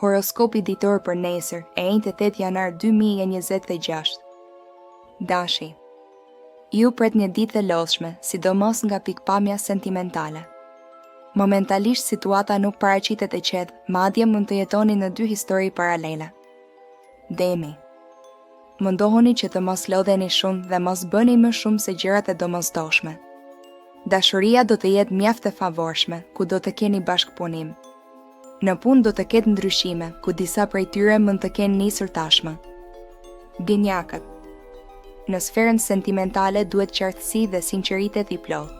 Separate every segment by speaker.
Speaker 1: Horoskopi ditor për nesër, e 8 janar 2026. Dashi. Ju pret një ditë e lodhshme, sidomos nga pikpamja sentimentale. Momentalisht situata nuk paraqitet e qetë, madje mund të jetoni në dy histori paralele. Demi. Mundohuni që të mos lodheni shumë dhe mos bëni më shumë se gjërat e domosdoshme. Dashuria do të jetë mjaft e favorshme, ku do të keni bashkëpunim. Në punë do të ketë ndryshime, ku disa prej tyre mund të kenë nisur tashmë. Binjakët. Në sferën sentimentale duhet qartësi dhe sinqeritet i plotë.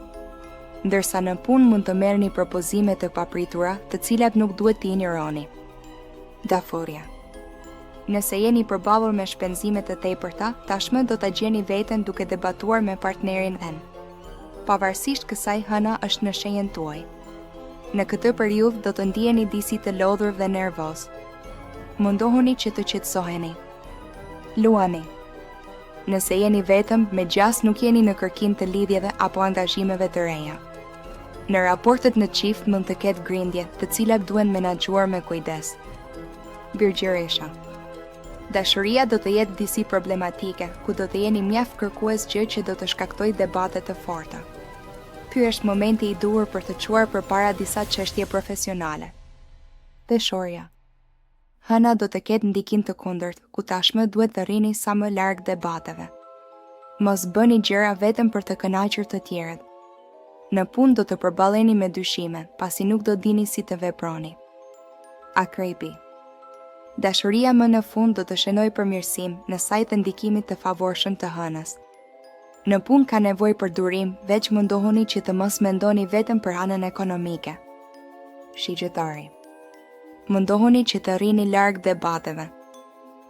Speaker 1: Ndërsa në punë mund të merrni propozime të papritura, të cilat nuk duhet t'i injoroni. Daforia. Nëse jeni përballur me shpenzime të tepërta, tashmë do ta gjeni veten duke debatuar me partnerin tën. Pavarësisht kësaj, hëna është në shenjën tuaj. Në këtë periudhë do të ndiheni disi të lodhur dhe nervoz. Mundohuni që të qetësoheni. Luani. Nëse jeni vetëm, me gjas nuk jeni në kërkim të lidhjeve apo angazhimeve të reja. Në raportet në çift mund të ketë grindje, të cilat duhen menaxhuar me kujdes. Birgjëresha. Dashuria do të jetë disi problematike, ku do të jeni mjaft kërkues, gjë që do të shkaktojë debate të forta. Ky është momenti i duhur për të çuar përpara disa çështje profesionale. Peshorja. Hëna do të ketë ndikim të kundërt, ku tashmë duhet të rrini sa më larg debateve. Mos bëni gjëra vetëm për të kënaqur të tjerët. Në punë do të përballeni me dyshime, pasi nuk do dini si të veproni. Akrepi. Dashuria më në fund do të shënojë përmirësim në sajt të ndikimit të favorshëm të hënës. Në punë ka nevojë për durim, veç mundohuni që të mos mendoni vetëm për anën ekonomike. Shigjetari. Mundohuni që të rrini larg debateve.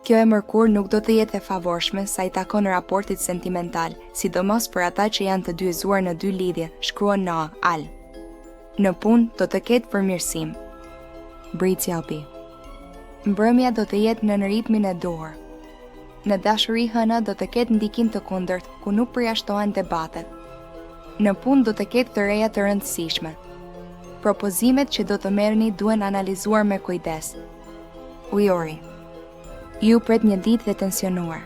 Speaker 1: Kjo e mërkur nuk do të jetë e favorshme sa i takon raportit sentimental, sidomos për ata që janë të dyezuar në dy lidhje, shkruan në Al. Në punë do të ketë përmirësim. Britsjapi. Mbrëmja do të jetë në ritmin e duhur. Në dashuri, hëna do të ketë ndikim të kundërt, ku nuk përjashtohen debatet. Në punë do të ketë të reja të rëndësishme. Propozimet që do të merrni duhen analizuar me kujdes. Ujori. Ju pret një ditë dhe tensionuar.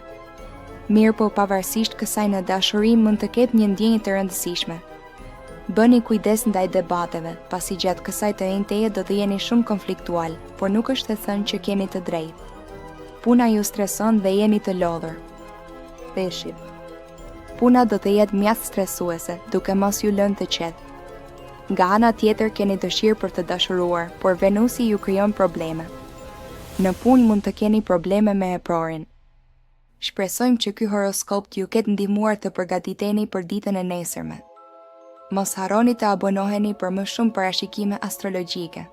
Speaker 1: Mirë, po pavarësisht kësaj, në dashuri mund të ketë një ndjenjë të rëndësishme. Bëni kujdes ndaj debateve, pasi gjatë kësaj të njëjteje do të jeni shumë konfliktual, por nuk është e thënë që keni të drejtë. Puna ju streson dhe jeni të lodhur. Peshit. Puna do të jetë mjaft stresuese, duke mos ju lënë të qetë. Nga ana tjetër keni dëshirë për të dashuruar, por Venusi ju krijon probleme. Në punë mund të keni probleme me eprorin. Shpresojmë që ky horoskop t'ju ketë ndihmuar të përgatiteni për ditën e nesërme. Mos harroni të abonoheni për më shumë parashikime astrologjike.